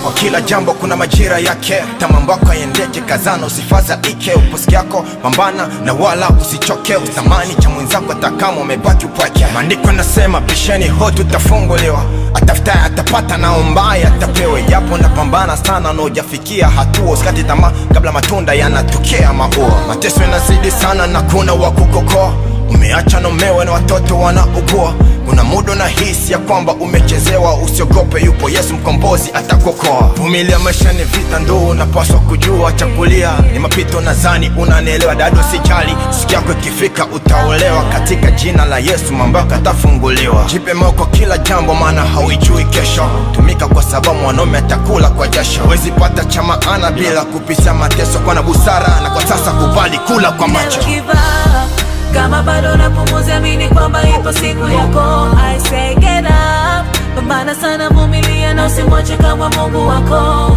Kwa kila jambo kuna majira yake, tamambako yendeke, kazana usifaza ike. Uposiki yako pambana na wala usichoke, usamani cha mwenzako atakama umebaki upweke. Maandiko nasema pisheni hodi utafunguliwa, atafutaye atapata na ombaye atapewe. Japo napambana sana na hujafikia hatua, usikate tamaa kabla matunda yanatokea maua. Mateso yanazidi sana na kuna wakukokoa, umeacha nomewe na watoto wanaugua. Kuna muda na hisi ya kwamba umechezewa, usiogope yupo Yesu mkombozi atakuokoa. Vumilia, maisha ni vita, ndo unapaswa kujua. Chakulia ni mapito, nadhani unanielewa dado, sijali siku yako ikifika utaolewa. Katika jina la Yesu mambo yako yatafunguliwa. Jipe moyo kwa kila jambo, maana hauijui kesho. Tumika kwa sababu mwanaume atakula kwa jasho. Wezi pata cha maana bila kupisha mateso, kwa na busara na kwa sasa kubali kula kwa macho. Kama bado napumua, amini kwamba ipo siku yako. I say get up, pambana sana, vumilia na usimwache kama Mungu wako.